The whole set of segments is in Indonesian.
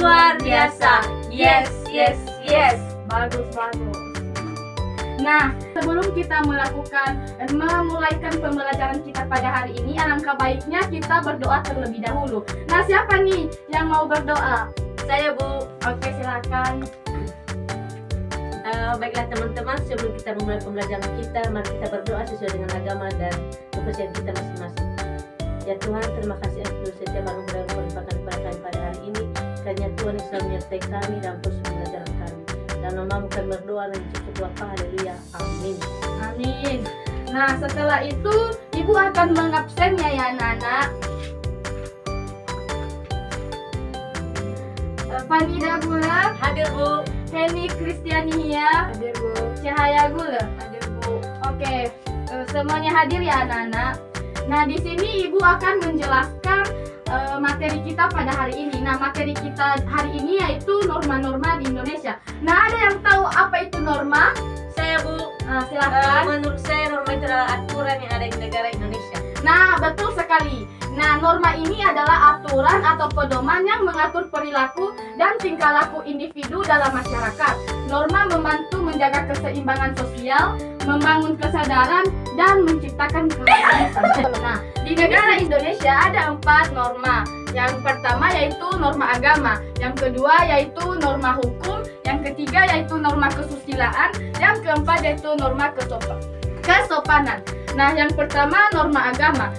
luar biasa. Yes, yes, yes. Bagus. Nah, sebelum kita memulaikan pembelajaran kita pada hari ini, alangkah baiknya kita berdoa terlebih dahulu. Nah, siapa nih yang mau berdoa? Saya, Bu. Oke, silakan. Baiklah teman-teman, sebelum kita memulai pembelajaran kita, mari kita berdoa sesuai dengan agama dan kepercayaan kita masing-masing. Ya Tuhan, terima kasih untuk setiap anugerah yang Kau limpahkan kepada kami pada hari ini. Karena Tuhan yang selalu menyertai kami dalam proses pembelajaran kami. Dan namamu kami berdoa dan cukup Bapa, haleluya, amin. Amin. Nah, setelah itu Ibu akan mengabsennya ya anak-anak. Fanida Gula, Hadir, Bu. Heni Kristiania, Hadir, Bu. Cahaya Gula. Hadir, Bu. Oke, semuanya hadir ya anak-anak. Nah, di sini Ibu akan menjelaskan materi kita pada hari ini. Nah, materi kita hari ini yaitu norma-norma di Indonesia. Nah, ada yang tahu apa itu norma? Saya, Bu. Silakan. Menurut saya norma itu adalah aturan yang ada di negara Indonesia. Nah, betul sekali. Nah, norma ini adalah aturan atau pedoman yang mengatur perilaku dan tingkah laku individu dalam masyarakat. Norma membantu menjaga keseimbangan sosial, membangun kesadaran, dan menciptakan keharmonisan. Nah, di negara Indonesia ada 4 norma. Yang pertama yaitu norma agama, yang kedua yaitu norma hukum, yang ketiga yaitu norma kesusilaan, yang keempat yaitu norma kesopanan. Nah, yang pertama norma agama.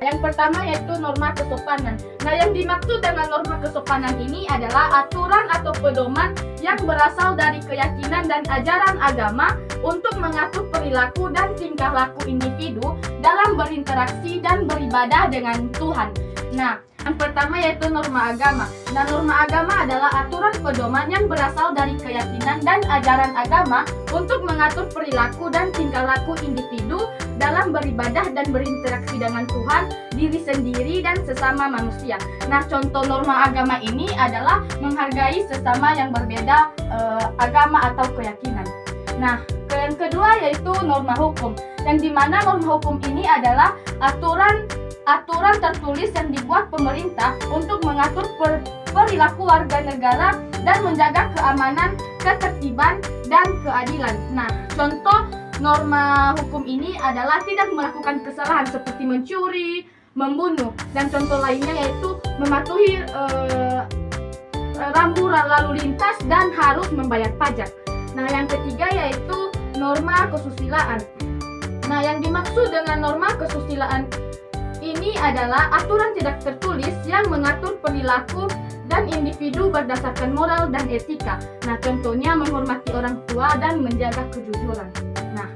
Yang pertama yaitu norma kesopanan. Nah, yang dimaksud dengan norma kesopanan ini adalah aturan atau pedoman yang berasal dari keyakinan dan ajaran agama untuk mengatur perilaku dan tingkah laku individu dalam berinteraksi dan beribadah dengan Tuhan. Nah, yang pertama yaitu norma agama. Nah, norma agama adalah aturan pedoman yang berasal dari keyakinan dan ajaran agama untuk mengatur perilaku dan tingkah laku individu dalam beribadah dan berinteraksi dengan Tuhan, diri sendiri, dan sesama manusia. Nah, contoh norma agama ini adalah menghargai sesama yang berbeda agama atau keyakinan. Nah, yang kedua yaitu norma hukum, yang dimana norma hukum ini adalah aturan tertulis yang dibuat pemerintah untuk mengatur perilaku warga negara dan menjaga keamanan, ketertiban, dan keadilan. Nah, contoh norma hukum ini adalah tidak melakukan kesalahan seperti mencuri, membunuh, dan contoh lainnya yaitu mematuhi rambu lalu lintas dan harus membayar pajak. Nah, yang ketiga yaitu norma kesusilaan. Nah, yang dimaksud dengan norma kesusilaan ini adalah aturan tidak tertulis yang mengatur perilaku dan individu berdasarkan moral dan etika. Nah, contohnya menghormati orang tua dan menjaga kejujuran. Nah,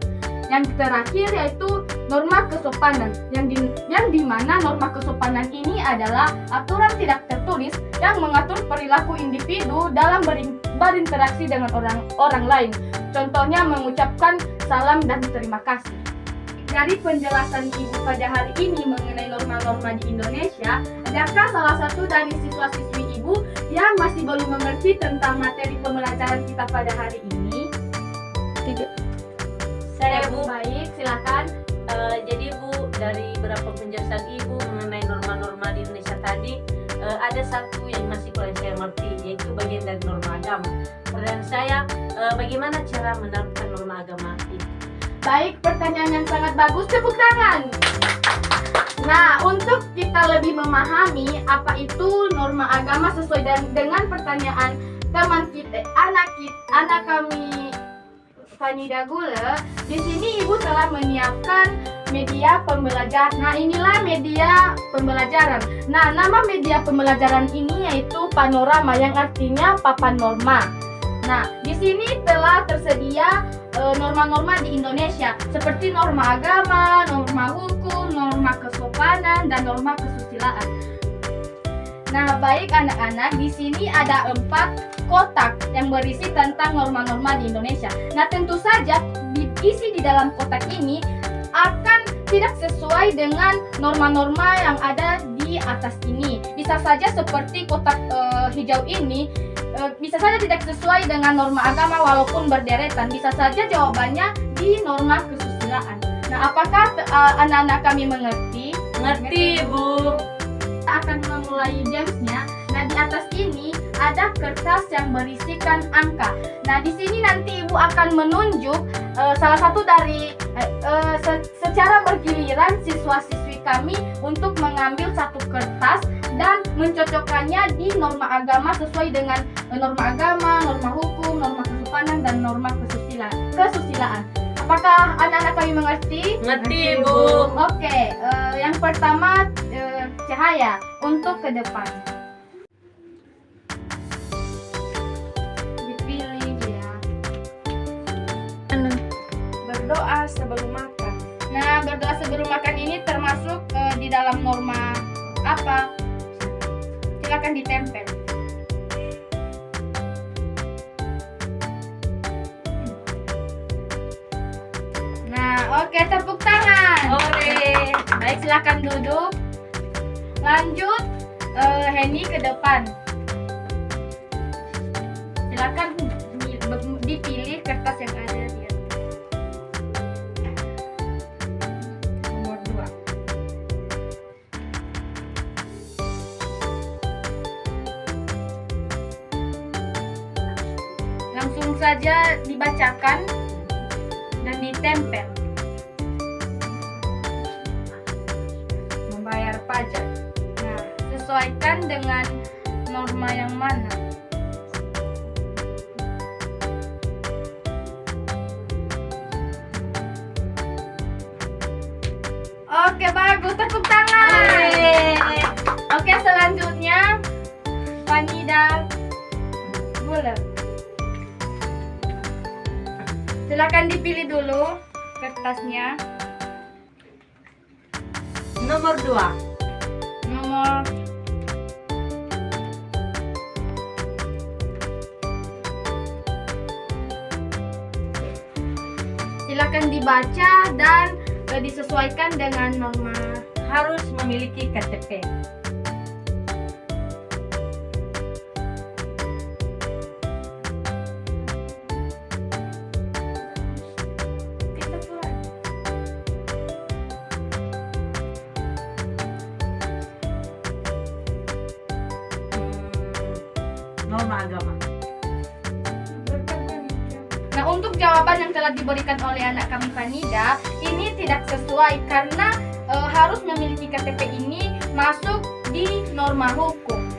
yang terakhir yaitu norma kesopanan, yang dimana norma kesopanan ini adalah aturan tidak tertulis yang mengatur perilaku individu dalam berinteraksi dengan orang lain. Contohnya mengucapkan salam dan terima kasih. Dari penjelasan Ibu pada hari ini mengenai norma-norma di Indonesia, adakah salah satu dari siswa-siswi Ibu yang masih belum mengerti tentang materi pembelajaran kita pada hari ini? Tidak. Saya, Bu. Baik, silakan. Jadi, Bu, dari beberapa penjelasan Ibu mengenai norma-norma di Indonesia tadi, ada satu yang masih kurang saya mengerti, yaitu bagian dari norma agama. Pertanyaan saya, bagaimana cara menerapkan norma agama itu? Baik, pertanyaan yang sangat bagus, tepuk tangan. Nah, untuk kita lebih memahami apa itu norma agama sesuai dengan pertanyaan teman kita, anak kami Fanida Gula, di sini Ibu telah menyiapkan media pembelajaran. Nah, inilah media pembelajaran. Nah, nama media pembelajaran ini yaitu Panorama, yang artinya papan norma. Nah, di sini telah tersedia norma-norma di Indonesia seperti norma agama, norma hukum, norma kesopanan, dan norma kesusilaan. Nah, baik anak-anak, di sini ada 4 kotak yang berisi tentang norma-norma di Indonesia. Nah, tentu saja isi di dalam kotak ini akan tidak sesuai dengan norma-norma yang ada di atas ini. Bisa saja seperti kotak hijau ini, bisa saja tidak sesuai dengan norma agama walaupun berderetan. Bisa saja jawabannya di norma kesusilaan. Nah, apakah anak-anak kami mengerti? Mengerti, Bu. Kita akan memulai gamesnya. Nah, di atas ini ada kertas yang berisikan angka. Nah, di sini nanti Ibu akan menunjuk salah satu dari secara bergiliran siswa-siswi kami untuk mengambil satu kertas dan mencocokkannya di norma agama sesuai dengan norma agama, norma hukum, norma kesopanan, dan norma kesusilaan. Apakah anak-anak kami mengerti? Ngerti, Bu. Oke, yang pertama Cahaya untuk ke depan. Dipilih ya. Berdoa sebelum makan. Nah, berdoa sebelum makan ini termasuk di dalam norma apa? Silakan ditempel. Nah, oke, tepuk tangan. Ore. Baik, silakan duduk. Lanjut, Henny ke depan. Silakan dipilih kertas yang ada di atas. Nomor 2. Langsung saja dibacakan dan ditempel. Membayar pajak. Nah, sesuaikan dengan norma yang mana? Oke, bagus. Tepuk tangan. Ore. Oke, selanjutnya Vanida Buller. Silakan dipilih dulu kertasnya. Nomor 2. Nomor silakan dibaca dan disesuaikan dengan norma. Harus memiliki KTP. Kita pulang. Norma agama. Nah, untuk jawaban yang telah diberikan oleh anak kami Vanida, ini tidak sesuai karena harus memiliki KTP ini masuk di norma hukum.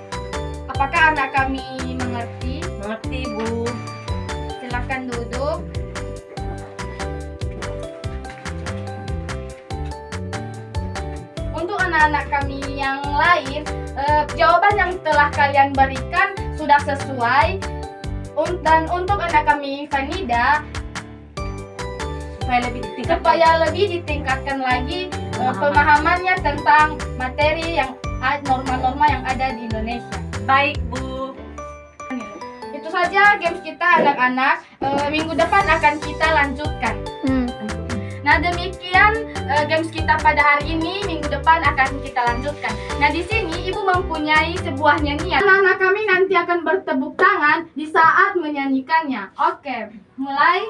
Apakah anak kami mengerti? Mengerti, Bu. Silakan duduk. Untuk anak-anak kami yang lain, jawaban yang telah kalian berikan sudah sesuai. Dan untuk anak kami Vanida, supaya lebih ditingkatkan lagi pemahamannya tentang materi yang norma-norma yang ada di Indonesia. Baik, Bu. Itu saja games kita anak-anak. Minggu depan akan kita lanjutkan. Nah, demikian games kita pada hari ini. Minggu depan akan kita lanjutkan. Nah, di sini Ibu mempunyai sebuah nyanyian. Anak-anak kami nanti akan bertepuk tangan di saat menyanyikannya. Oke, mulai.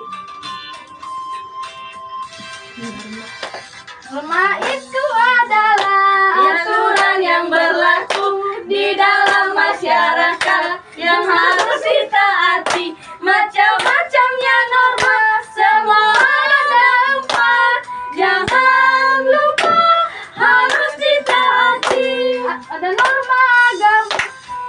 Norma itu adalah Aturan yang berlaku di dalam masyarakat yang harus ditaati. Macam-macamnya norma, semua ada 4. Jangan lupa harus ditaati. ada norma agama.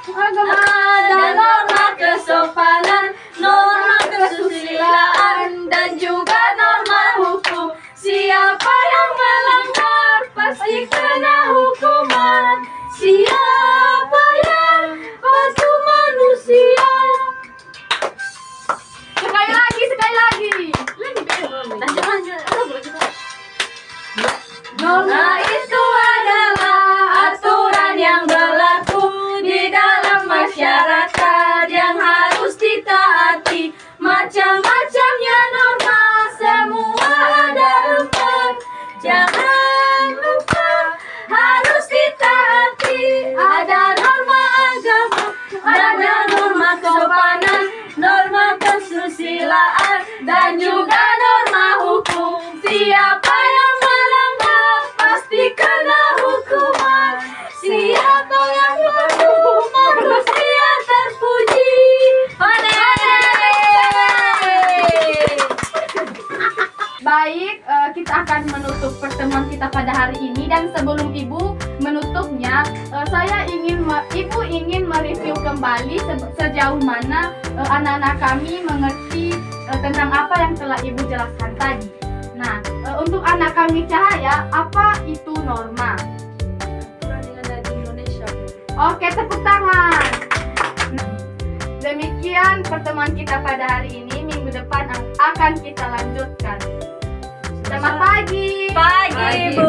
Ada norma kesopanan, norma kesusilaan, dan juga norma hukum. Siapa yang melanggar pasti kena hukuman. Siapa yang patuh manusia. Sekali lagi. Norma itu adalah aturan yang berlaku di dalam masyarakat yang harus ditaati. Macam-macamnya norma, semua ada 4. Jangan lupa harus ditaati. Ada norma agama, ada norma kesopanan, norma kesusilaan, dan juga norma hukum. Siapa yang melanggar pasti kena kita pada hari ini. Dan sebelum Ibu menutupnya, Ibu ingin mereview kembali sejauh mana anak-anak kami mengerti tentang apa yang telah Ibu jelaskan tadi. Nah, untuk anak kami Cahaya, apa itu norma? Aturan yang ada di Indonesia. Oke, tepuk tangan. Demikian pertemuan kita pada hari ini. Minggu depan akan kita lanjutkan. Selamat pagi. Pagi, Bu.